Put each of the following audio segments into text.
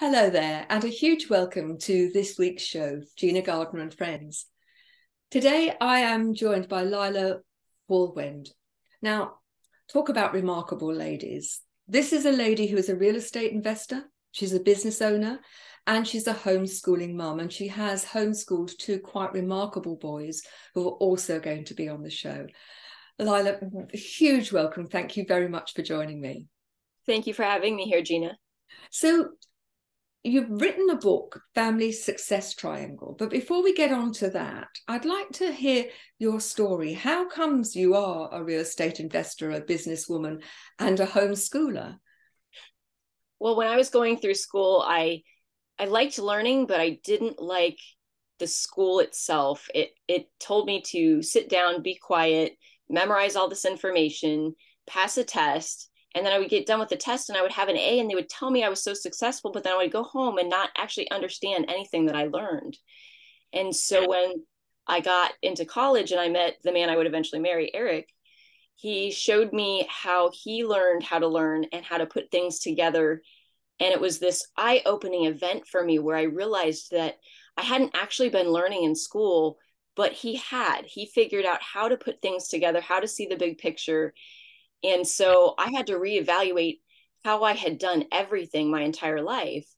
Hello there, and a huge welcome to this week's show, Gina Gardiner and Friends. Today I am joined by Lila Wohlwend. Now, talk about remarkable ladies. This is a lady who is a real estate investor, she's a business owner, and she's a homeschooling mum, and she has homeschooled two quite remarkable boys who are also going to be on the show. Lila, a huge welcome. Thank you very much for joining me. Thank you for having me here, Gina. So, you've written a book, Family Success Triangle, but before we get on to that, I'd like to hear your story. How comes you are a real estate investor, a businesswoman, and a homeschooler? Well, when I was going through school, I liked learning, but I didn't like the school itself. It told me to sit down, be quiet, memorize all this information, pass a test, and then I would get done with the test and I would have an A and they would tell me I was so successful, but then I would go home and not actually understand anything that I learned. And so when I got into college and I met the man I would eventually marry, Eric, he showed me how he learned how to learn and how to put things together. And it was this eye-opening event for me where I realized that I hadn't actually been learning in school, but he had. He figured out how to put things together, how to see the big picture. And so I had to reevaluate how I had done everything my entire life.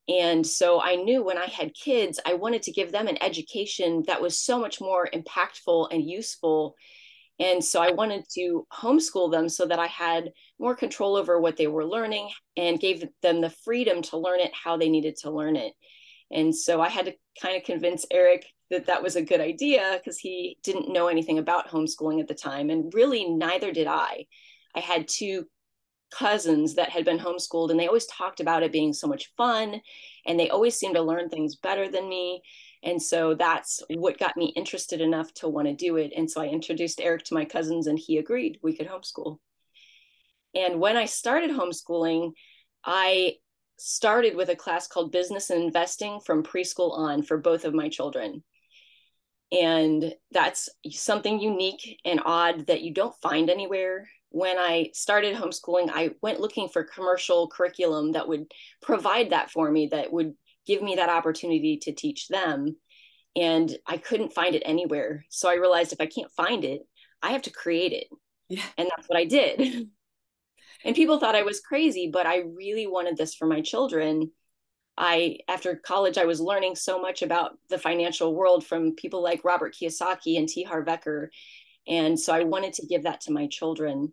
And so I knew when I had kids, I wanted to give them an education that was so much more impactful and useful. And so I wanted to homeschool them so that I had more control over what they were learning and gave them the freedom to learn it how they needed to learn it. And so I had to kind of convince Eric that that was a good idea because he didn't know anything about homeschooling at the time. And really, neither did I. I had two cousins that had been homeschooled and they always talked about it being so much fun and they always seemed to learn things better than me. And so that's what got me interested enough to want to do it. And so I introduced Eric to my cousins and he agreed we could homeschool. And when I started homeschooling, I started with a class called Business and Investing from preschool on for both of my children. And that's something unique and odd that you don't find anywhere. When I started homeschooling, I went looking for commercial curriculum that would provide that for me, that would give me that opportunity to teach them. And I couldn't find it anywhere. So I realized if I can't find it, I have to create it. Yeah. And that's what I did. And people thought I was crazy, but I really wanted this for my children. After college, I was learning so much about the financial world from people like Robert Kiyosaki and T. Harv Eker. And so I wanted to give that to my children.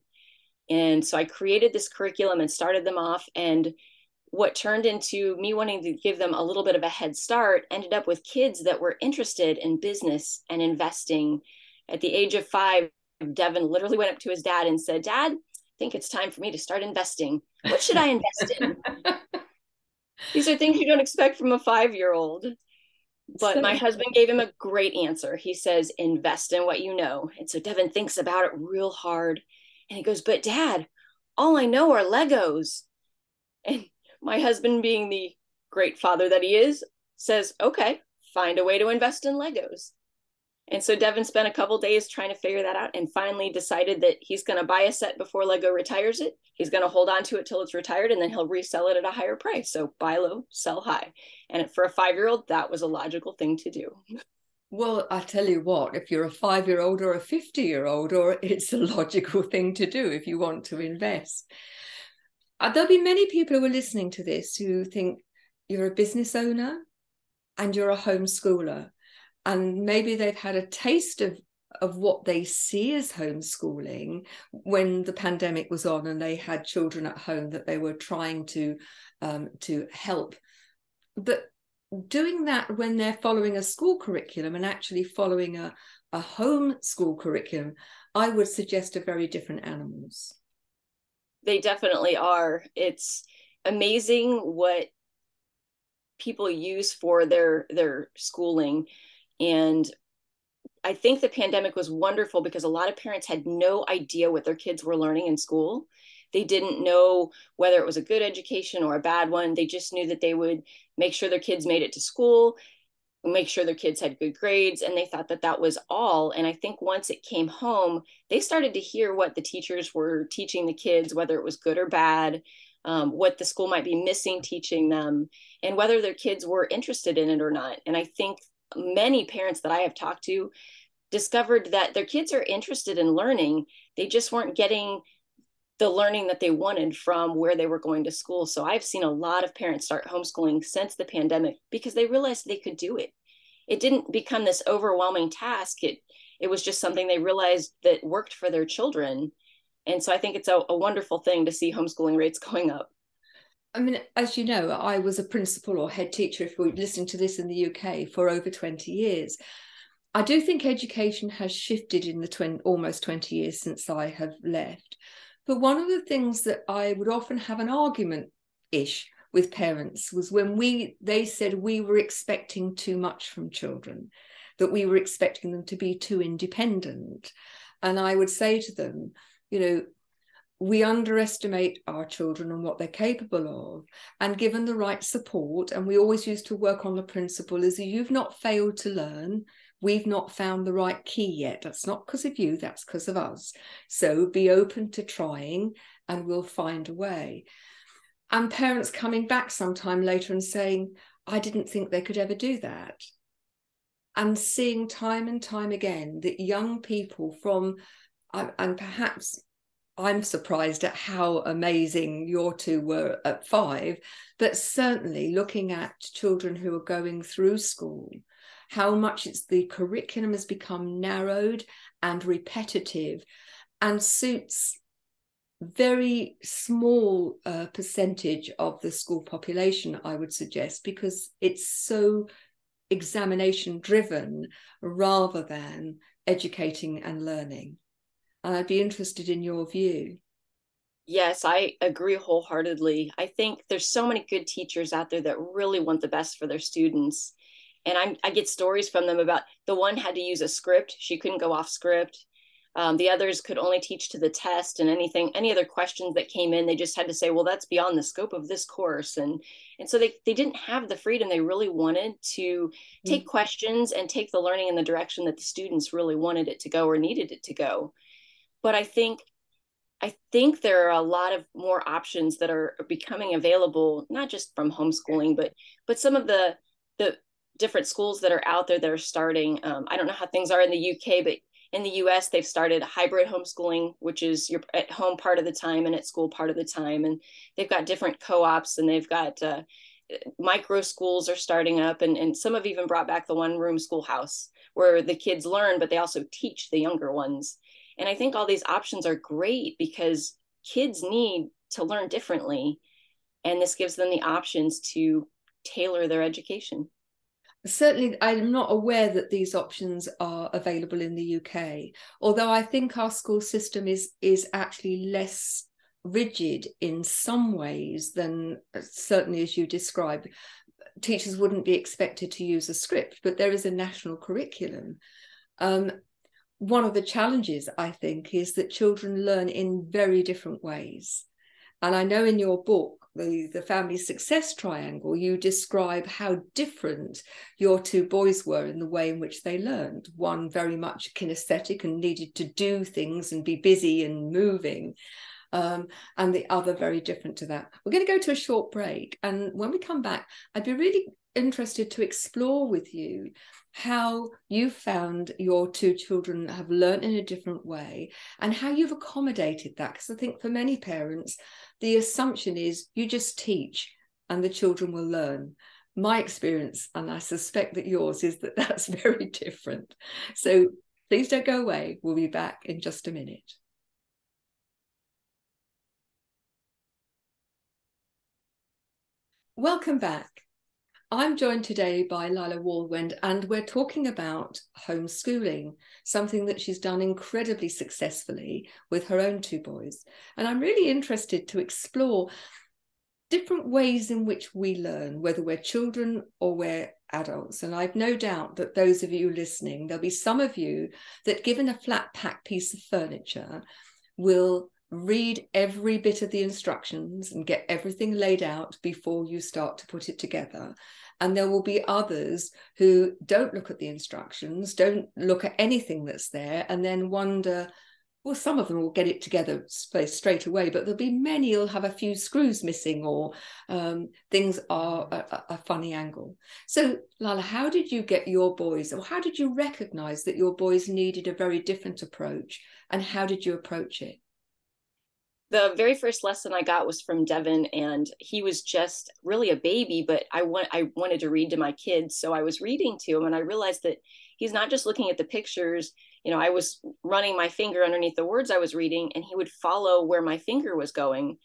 And so I created this curriculum and started them off. And what turned into me wanting to give them a little bit of a head start ended up with kids that were interested in business and investing. At the age of 5, Devin literally went up to his dad and said, "Dad, I think it's time for me to start investing. What should I invest in?" These are things you don't expect from a 5-year-old. But my husband gave him a great answer. He says, "Invest in what you know." And so Devin thinks about it real hard. And he goes, "But Dad, all I know are Legos." And my husband, being the great father that he is, says, "Okay, find a way to invest in Legos." And so Devin spent a couple days trying to figure that out and finally decided that he's going to buy a set before Lego retires it. He's going to hold on to it till it's retired and then he'll resell it at a higher price. So buy low, sell high. And for a 5-year-old, that was a logical thing to do. Well, I tell you what, if you're a 5-year-old or a 50-year-old, or it's a logical thing to do if you want to invest. There'll be many people who are listening to this who think you're a business owner and you're a homeschooler. And maybe they've had a taste of what they see as homeschooling when the pandemic was on and they had children at home that they were trying to help. But doing that when they're following a school curriculum and actually following a home school curriculum, I would suggest are very different animals. They definitely are. It's amazing what people use for their schooling. And I think the pandemic was wonderful because a lot of parents had no idea what their kids were learning in school. They didn't know whether it was a good education or a bad one. They just knew that they would make sure their kids made it to school, make sure their kids had good grades, and they thought that that was all. And I think once it came home, they started to hear what the teachers were teaching the kids, whether it was good or bad. what the school might be missing teaching them, and whether their kids were interested in it or not. And I think many parents that I have talked to discovered that their kids are interested in learning. They just weren't getting the learning that they wanted from where they were going to school. So I've seen a lot of parents start homeschooling since the pandemic because they realized they could do it. It didn't become this overwhelming task. It was just something they realized that worked for their children. And so I think it's a wonderful thing to see homeschooling rates going up. I mean, as you know, I was a principal or head teacher, if we're listening to this in the UK, for over 20 years. I do think education has shifted in the almost 20 years since I have left. But one of the things that I would often have an argument-ish with parents was when they said we were expecting too much from children, that we were expecting them to be too independent. And I would say to them, you know, we underestimate our children and what they're capable of, and given the right support, and we always used to work on the principle is you've not failed to learn, we've not found the right key yet. That's not because of you, that's because of us. So be open to trying and we'll find a way. And parents coming back sometime later and saying, I didn't think they could ever do that. And seeing time and time again that young people from, and perhaps I'm surprised at how amazing your two were at 5, but certainly looking at children who are going through school, how much the curriculum has become narrowed and repetitive and suits very small percentage of the school population, I would suggest, because it's so examination driven rather than educating and learning. And I'd be interested in your view. Yes, I agree wholeheartedly. I think there's so many good teachers out there that really want the best for their students. And I get stories from them about the one had to use a script. She couldn't go off script. The others could only teach to the test, and any other questions that came in, they just had to say, well, that's beyond the scope of this course. And so they didn't have the freedom they really wanted to take questions and take the learning in the direction that the students really wanted it to go or needed it to go. But I think there are a lot of more options that are becoming available, not just from homeschooling, but some of the different schools that are out there that are starting. I don't know how things are in the UK, but in the US, they've started hybrid homeschooling, which is you're at home part of the time and at school part of the time. And they've got different co-ops, and they've got micro schools are starting up. And some have even brought back the one-room schoolhouse where the kids learn, but they also teach the younger ones. And I think all these options are great because kids need to learn differently. And this gives them the options to tailor their education. Certainly, I'm not aware that these options are available in the UK, although I think our school system is actually less rigid in some ways than certainly as you described. Teachers wouldn't be expected to use a script, but there is a national curriculum. One of the challenges, I think, is that children learn in very different ways. And I know in your book, the family success triangle, you describe how different your two boys were in the way in which they learned. One very much kinesthetic and needed to do things and be busy and moving, and the other very different to that. We're going to go to a short break. And when we come back, I'd be really interested to explore with you how you found your two children have learned in a different way and how you've accommodated that. Because I think for many parents, the assumption is you just teach and the children will learn. My experience, and I suspect that yours, is that that's very different. So please don't go away. We'll be back in just a minute. Welcome back. I'm joined today by Lila Wohlwend, and we're talking about homeschooling, something that she's done incredibly successfully with her own two boys. And I'm really interested to explore different ways in which we learn, whether we're children or we're adults. And I've no doubt that those of you listening, there'll be some of you that, given a flat pack piece of furniture, will read every bit of the instructions and get everything laid out before you start to put it together. And there will be others who don't look at the instructions, don't look at anything that's there, and then wonder, Well, some of them will get it together straight away, but there'll be many who'll have a few screws missing, or things are a funny angle. So, Lila, how did you get your boys, or how did you recognize that your boys needed a very different approach, and how did you approach it? The very first lesson I got was from Devin, and he was just really a baby, but I wanted to read to my kids. So I was reading to him, and I realized that he's not just looking at the pictures. I was running my finger underneath the words I was reading, and he would follow where my finger was going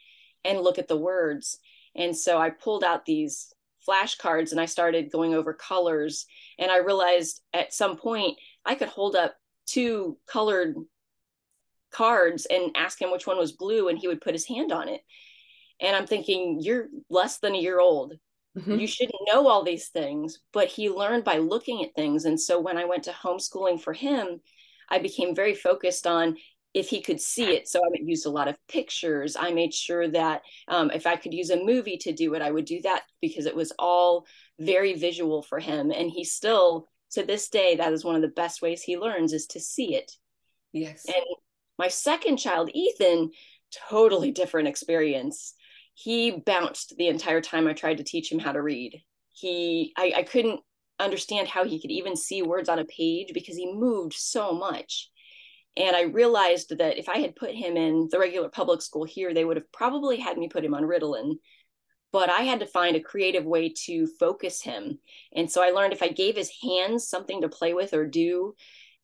and look at the words. And so I pulled out these flashcards and I started going over colors. And I realized at some point I could hold up two colored cards and ask him which one was blue, and he would put his hand on it. And I'm thinking, you're less than a year old. You shouldn't know all these things. But he learned by looking at things. And so when I went to homeschooling for him, I became very focused on if he could see it. So I used a lot of pictures. I made sure that if I could use a movie to do it, I would do that, because it was all very visual for him. And he still, to this day, that is one of the best ways he learns, is to see it. Yes. And my second child, Ethan, totally different experience. He bounced the entire time I tried to teach him how to read. I couldn't understand how he could even see words on a page, because he moved so much. And I realized that if I had put him in the regular public school here, they would have probably had me put him on Ritalin. But I had to find a creative way to focus him. And so I learned if I gave his hands something to play with or do,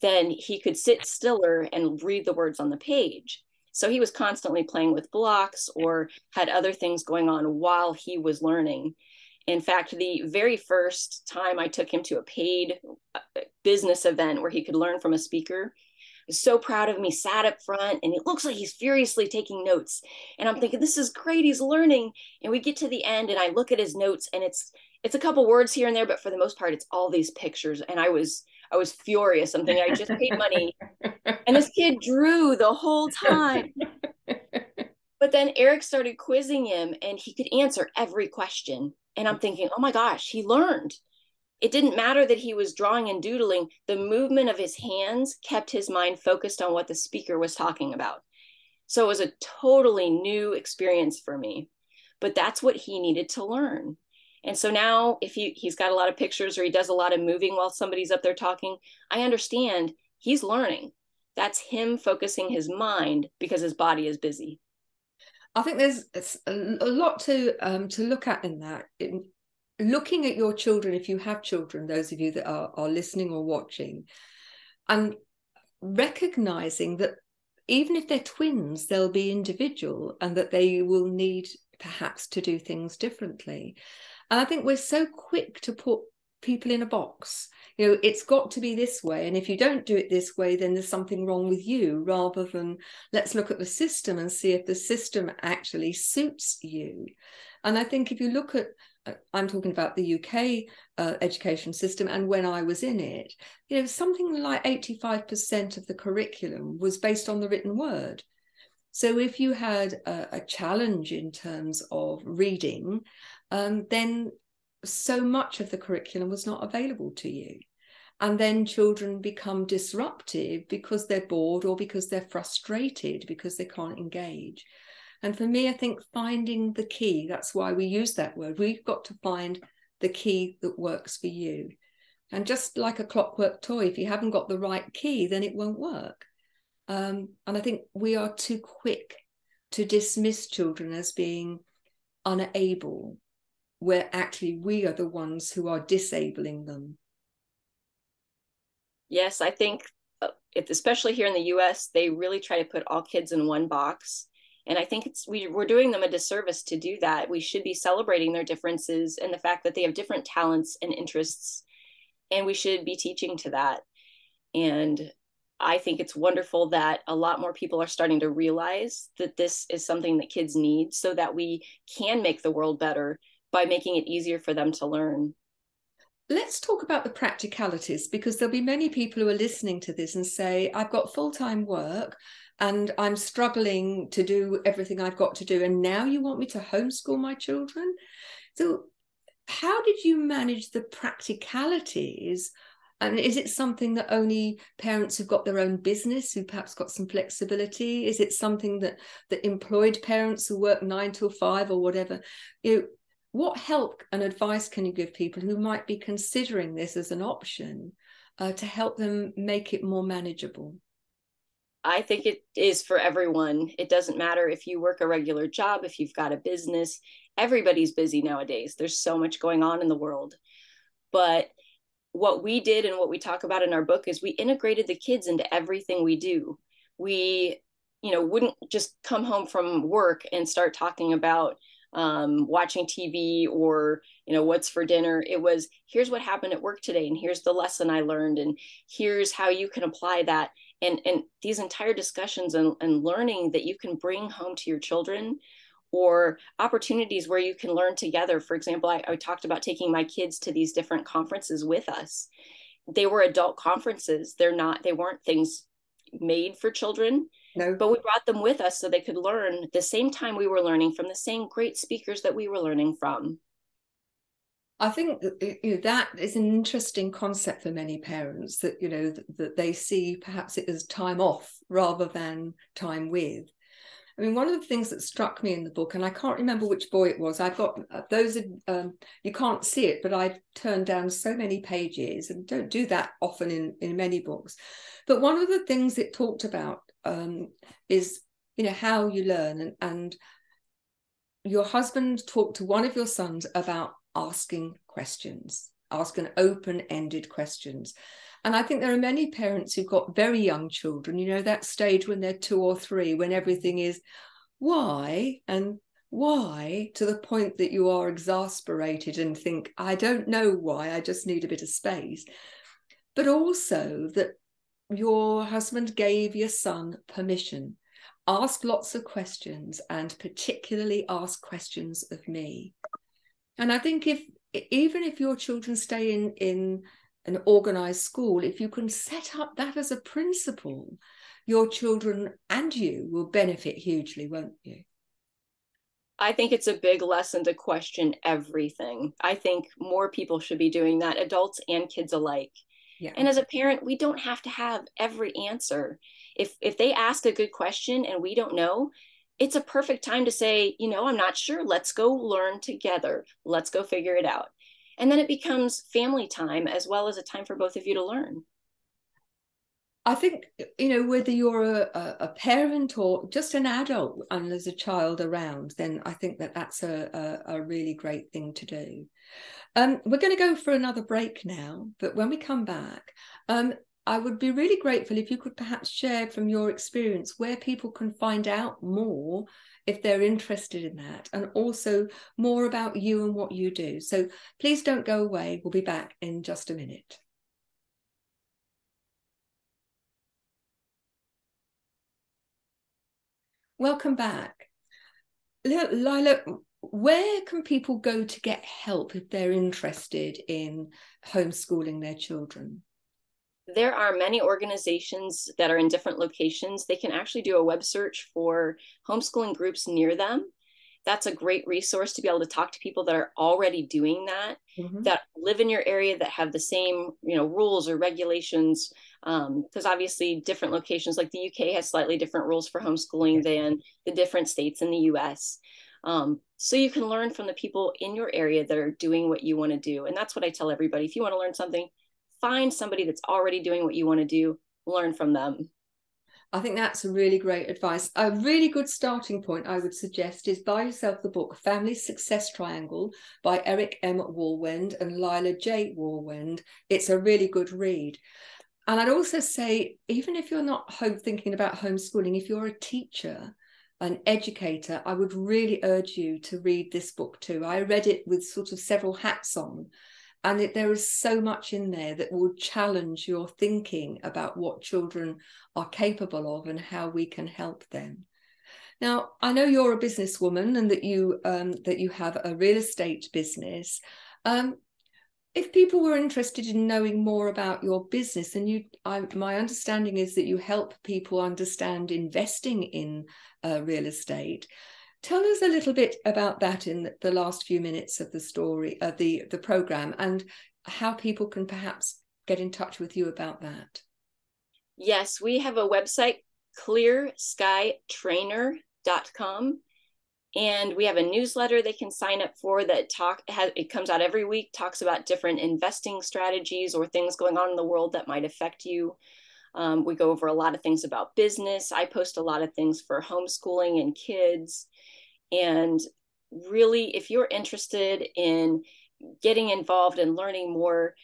then he could sit stiller and read the words on the page. So he was constantly playing with blocks or had other things going on while he was learning. In fact, the very first time I took him to a paid business event where he could learn from a speaker, I was so proud of him. He sat up front and it looks like he's furiously taking notes. And I'm thinking, this is great, he's learning. And we get to the end and I look at his notes, and it's a couple words here and there, but for the most part, it's all these pictures. And I was furious. I'm thinking, I just paid money. And this kid drew the whole time. But then Eric started quizzing him and he could answer every question. And I'm thinking, oh my gosh, he learned. It didn't matter that he was drawing and doodling. The movement of his hands kept his mind focused on what the speaker was talking about. So it was a totally new experience for me. But that's what he needed to learn. And so now if he's got a lot of pictures or he does a lot of moving while somebody's up there talking, I understand he's learning. That's him focusing his mind because his body is busy. I think there's a lot to look at in that. Looking at your children, if you have children, those of you that are listening or watching, and recognizing that even if they're twins, they'll be individual and that they will need perhaps to do things differently. And I think we're so quick to put people in a box. It's got to be this way. And if you don't do it this way, then there's something wrong with you, rather than let's look at the system and see if the system actually suits you. And I think if you look at, I'm talking about the UK education system, and when I was in it, something like 85% of the curriculum was based on the written word. So if you had a challenge in terms of reading, then so much of the curriculum was not available to you. And then children become disruptive because they're bored or because they're frustrated because they can't engage. And for me, I think finding the key, that's why we use that word. We've got to find the key that works for you. And just like a clockwork toy, if you haven't got the right key, then it won't work. And I think we are too quick to dismiss children as being unable, where actually we are the ones who are disabling them. Yes, I think especially here in the US, they really try to put all kids in one box. And I think we're doing them a disservice to do that. We should be celebrating their differences and the fact that they have different talents and interests. And we should be teaching to that. And I think it's wonderful that a lot more people are starting to realize that this is something that kids need so that we can make the world better by making it easier for them to learn. Let's talk about the practicalities, because there'll be many people who are listening to this and say, I've got full-time work and I'm struggling to do everything I've got to do. And now you want me to homeschool my children? So how did you manage the practicalities And is it something that only parents who've got their own business, who perhaps got some flexibility? Is it something that employed parents who work 9 till 5 or whatever? What help and advice can you give people who might be considering this as an option to help them make it more manageable? I think it is for everyone. It doesn't matter if you work a regular job, if you've got a business. Everybody's busy nowadays. There's so much going on in the world. But what we did and what we talk about in our book is we integrated the kids into everything we do. We, wouldn't just come home from work and start talking about watching TV or, what's for dinner. It was, here's what happened at work today, and here's the lesson I learned, and here's how you can apply that. And these entire discussions and learning that you can bring home to your children, or opportunities where you can learn together. For example, I talked about taking my kids to these different conferences with us. They were adult conferences. They weren't things made for children. No. But we brought them with us so they could learn at the same time we were learning from the same great speakers that we were learning from. I think that is an interesting concept for many parents, that, that they see perhaps it as time off rather than time with. I mean, one of the things that struck me in the book, and I can't remember which boy it was, I've got those, you can't see it, but I've turned down so many pages, and don't do that often in many books. But one of the things it talked about is, how you learn. And your husband talked to one of your sons about asking questions, asking open-ended questions. And I think there are many parents who've got very young children, that stage when they're 2 or 3, when everything is why and why, to the point that you are exasperated and think, I don't know why, I just need a bit of space. But also that your husband gave your son permission. Ask lots of questions, and particularly ask questions of me. And I think even if your children stay in an organized school, if you can set up that as a principle, your children and you will benefit hugely, won't you? I think it's a big lesson to question everything. I think more people should be doing that, adults and kids alike. Yeah. And as a parent, we don't have to have every answer. If they ask a good question and we don't know, it's a perfect time to say, I'm not sure. Let's go learn together. Let's go figure it out. And then it becomes family time as well as a time for both of you to learn. I think, whether you're a parent or just an adult and there's a child around, then I think that's a really great thing to do. We're going to go for another break now, but when we come back, I would be really grateful if you could perhaps share from your experience where people can find out more if they're interested in that, and also more about you and what you do. So please don't go away. We'll be back in just a minute. Welcome back. Lila, where can people go to get help if they're interested in homeschooling their children? There are many organizations that are in different locations. They can actually do a web search for homeschooling groups near them. That's a great resource to be able to talk to people that are already doing that, that live in your area, that have the same, rules or regulations. Because obviously different locations, like the UK has slightly different rules for homeschooling than the different states in the US. So you can learn from the people in your area that are doing what you want to do. And that's what I tell everybody. If you want to learn something, find somebody that's already doing what you want to do, learn from them. I think that's a really great advice. A really good starting point, I would suggest, is buy yourself the book Family Success Triangle by Eric M. Wohlwend and Lila J. Wohlwend. It's a really good read. And I'd also say, even if you're not thinking about homeschooling, if you're a teacher, an educator, I would really urge you to read this book too. I read it with sort of several hats on. And there is so much in there that will challenge your thinking about what children are capable of and how we can help them. Now, I know you're a businesswoman and that you have a real estate business. If people were interested in knowing more about your business, and my understanding is that you help people understand investing in real estate. Tell us a little bit about that in the last few minutes of the story, the program, and how people can perhaps get in touch with you about that? Yes, we have a website, clearskytrainer.com. And we have a newsletter they can sign up for that it comes out every week, talks about different investing strategies or things going on in the world that might affect you. We go over a lot of things about business. I post a lot of things for homeschooling and kids. And really, if you're interested in getting involved and learning more,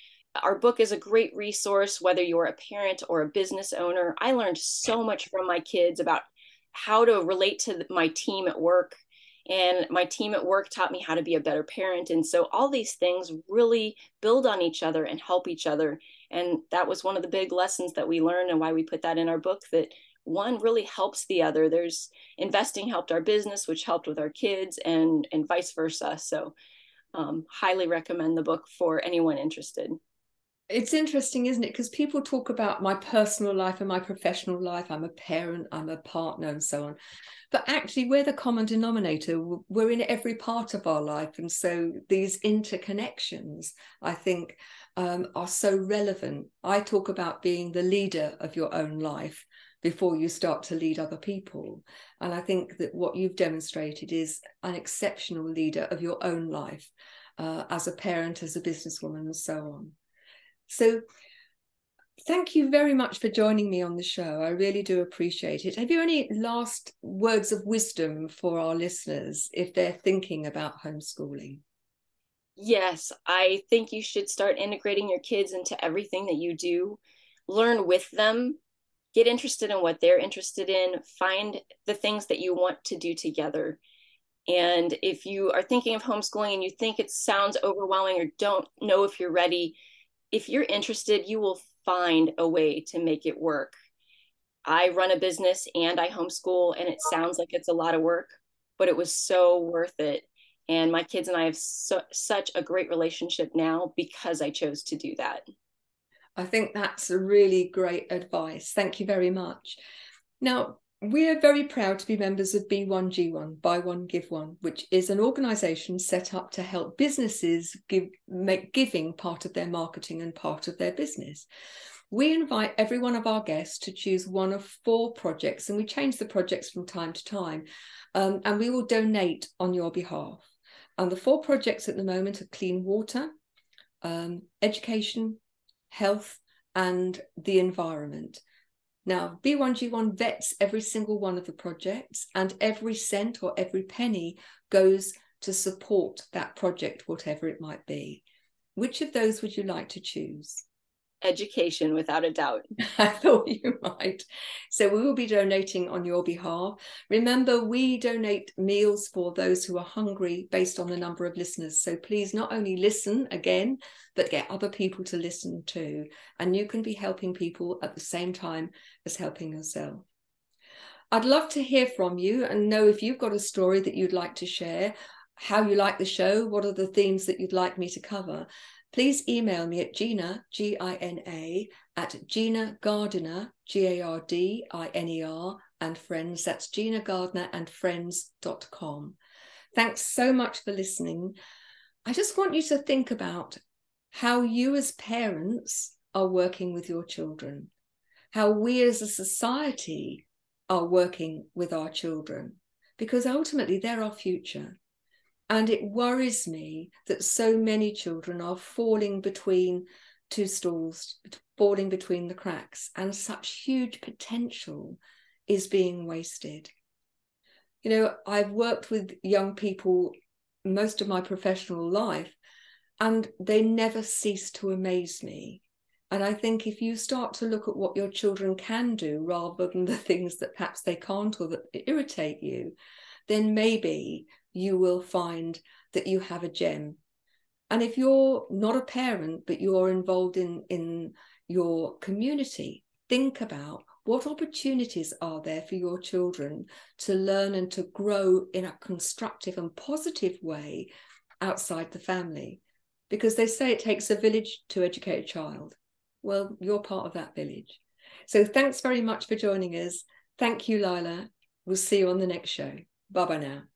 our book is a great resource, whether you're a parent or a business owner. I learned so much from my kids about how to relate to my team at work. And my team at work taught me how to be a better parent. And so all these things really build on each other and help each other. And that was one of the big lessons that we learned and why we put that in our book, that one really helps the other. There's investing helped our business, which helped with our kids, and vice versa. So highly recommend the book for anyone interested. It's interesting, isn't it? Because people talk about my personal life and my professional life. I'm a parent, I'm a partner, and so on. But actually, we're the common denominator. We're in every part of our life. And so these interconnections, I think, are so relevant. I talk about being the leader of your own life before you start to lead other people. And I think that what you've demonstrated is an exceptional leader of your own life, as a parent, as a businesswoman, and so on. So thank you very much for joining me on the show. I really do appreciate it. Have you any last words of wisdom for our listeners if they're thinking about homeschooling? Yes, I think you should start integrating your kids into everything that you do. Learn with them, get interested in what they're interested in, find the things that you want to do together. And if you are thinking of homeschooling and you think it sounds overwhelming or don't know if you're ready, if you're interested, you will find a way to make it work. I run a business and I homeschool, and it sounds like it's a lot of work, but it was so worth it. And my kids and I have such a great relationship now because I chose to do that. I think that's a really great advice. Thank you very much. Now, we are very proud to be members of B1G1, Buy One, Give One, which is an organisation set up to help businesses make giving part of their marketing and part of their business. We invite every one of our guests to choose one of 4 projects, and we change the projects from time to time, and we will donate on your behalf. And the 4 projects at the moment are clean water, education, health, and the environment. Now, B1G1 vets every single one of the projects, and every cent or every penny goes to support that project, whatever it might be. Which of those would you like to choose? Education, without a doubt. I thought you might. So we will be donating on your behalf. Remember, we donate meals for those who are hungry based on the number of listeners. So please not only listen again, but get other people to listen too. And you can be helping people at the same time as helping yourself. I'd love to hear from you and know if you've got a story that you'd like to share, how you like the show, what are the themes that you'd like me to cover. Please email me at Gina, Gina, at Gina Gardiner, Gardiner, and friends. That's Gina Gardiner and friends.com. Thanks so much for listening. I just want you to think about how you as parents are working with your children, how we as a society are working with our children, because ultimately they're our future. And it worries me that so many children are falling between 2 stools, falling between the cracks, and such huge potential is being wasted. You know, I've worked with young people most of my professional life, and they never cease to amaze me. And I think if you start to look at what your children can do rather than the things that perhaps they can't or that irritate you, then maybe you will find that you have a gem. And if you're not a parent, but you're involved in your community, think about what opportunities are there for your children to learn and to grow in a constructive and positive way outside the family. Because they say it takes a village to educate a child. Well, you're part of that village. So thanks very much for joining us. Thank you, Lila. We'll see you on the next show. Bye-bye now.